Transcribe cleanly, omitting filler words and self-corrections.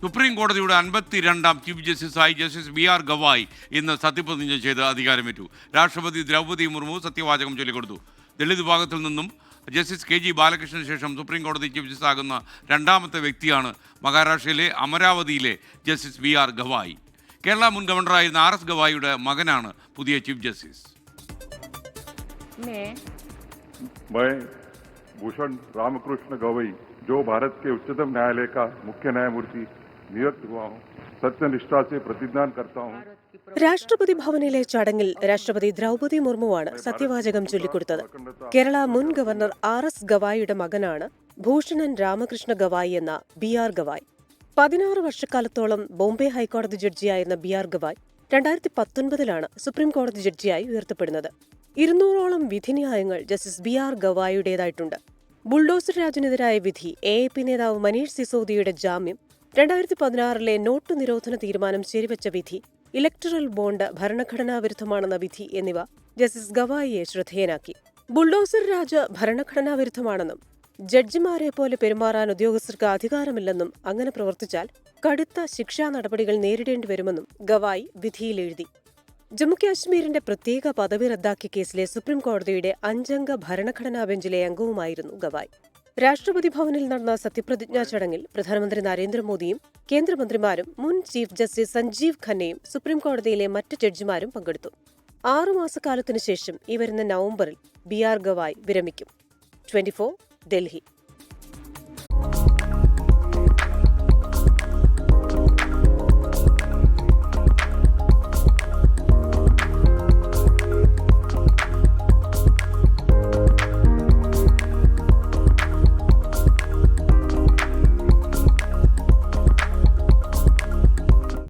Supreme കോടതിയുടെ 52ാം chief ജസ്റ്റിസായി justice BR Gavai ഇന്ന് സത്യപ്രതിജ്ഞ ചെയ്ത് അധികാരമേറ്റു. രാഷ്ട്രപതി ദ്രൗപദി മുർമു സത്യവാചകം ചൊല്ലിക്കൊടുത്തു. ദളിത് വിഭാഗത്തിൽ നിന്നും ജസ്റ്റിസ് KG ബാലകൃഷ്ണന് ശേഷം സുപ്രീം കോടതി ചീഫ് ജസ്റ്റിസ് ആകുന്ന രണ്ടാമത്തെ വ്യക്തിയാണ് മഹാരാഷ്ട്രയിലെ അമരാവതിയിലെ ജസ്റ്റിസ് BR ഗവായ്. കേരള മുൻ ഗവർണറായിരുന്ന RS ഗവായിയുടെ മകനാണ് പുതിയ ചീഫ് ജസ്റ്റിസ്. मैं भूषण रामकृष्ण गवई जो भारत के उच्चतम न्यायालय का मुख्य न्यायमूर्ति नियुक्त हुआ हूँ, सत्यनिष्ठा से प्रतिज्ञा करता हूँ. രാഷ്ട്രപതി ഭവനിലെ ചടങ്ങിൽ രാഷ്ട്രപതി ദ്രൗപദി മുർമുവാണ് സത്യവാചകം ചൊല്ലിക്കൊടുത്തത്. കേരള മുൻ ഗവർണർ RS ഗവായിയുടെ മകനാണ് ഭൂഷണൻ രാമകൃഷ്ണ ഗവായി എന്ന BR ഗവായ്. 16 വർഷക്കാലത്തോളം ബോംബെ ഹൈക്കോടതി ജഡ്ജിയായിരുന്ന BR ഗവായ് 2019 സുപ്രീം കോടതി ജഡ്ജിയായി ഉയർത്തപ്പെടുന്നത്. 200ഓളം വിധിന്യായങ്ങൾ ജസ്റ്റിസ് BR ഗവായിയുടേതായിട്ടുണ്ട്. ബുൾഡോസർ രാജിനെതിരായ വിധി, AAP നേതാവ് മനീഷ് സിസോദിയുടെ ജാമ്യം, 2016 നോട്ടു നിരോധന തീരുമാനം ശരിവച്ച വിധി, ഇലക്ടറൽ ബോണ്ട് ഭരണഘടനാ വിരുദ്ധമാണെന്ന വിധി എന്നിവ ജസ്റ്റിസ് ഗവായിയെ ശ്രദ്ധേയനാക്കി. ബുൾഡോസർ രാജ് ഭരണഘടനാ വിരുദ്ധമാണെന്നും ജഡ്ജിമാരെ പോലെ പെരുമാറാൻ ഉദ്യോഗസ്ഥർക്ക് അധികാരമില്ലെന്നും അങ്ങനെ പ്രവർത്തിച്ചാൽ കടുത്ത ശിക്ഷാ നടപടികൾ നേരിടേണ്ടി വരുമെന്നും ഗവായ് വിധിയിലെഴുതി. ജമ്മുകാശ്മീരിന്റെ പ്രത്യേക പദവി റദ്ദാക്കിയ കേസിലെ സുപ്രീം കോടതിയുടെ 5-അംഗ ഭരണഘടനാ ബെഞ്ചിലെ അംഗവുമായിരുന്നു ഗവായ്. രാഷ്ട്രപതി ഭവനിൽ നടന്ന സത്യപ്രതിജ്ഞാ ചടങ്ങിൽ പ്രധാനമന്ത്രി നരേന്ദ്രമോദിയും കേന്ദ്രമന്ത്രിമാരും മുൻ ചീഫ് ജസ്റ്റിസ് സഞ്ജീവ് ഖന്നയും സുപ്രീം കോടതിയിലെ മറ്റ് ജഡ്ജിമാരും പങ്കെടുത്തു. 6 മാസക്കാലത്തിനു ശേഷം ഈ വരുന്ന നവംബറിൽ BR ഗവായ് വിരമിക്കും. 24 ഡൽഹി.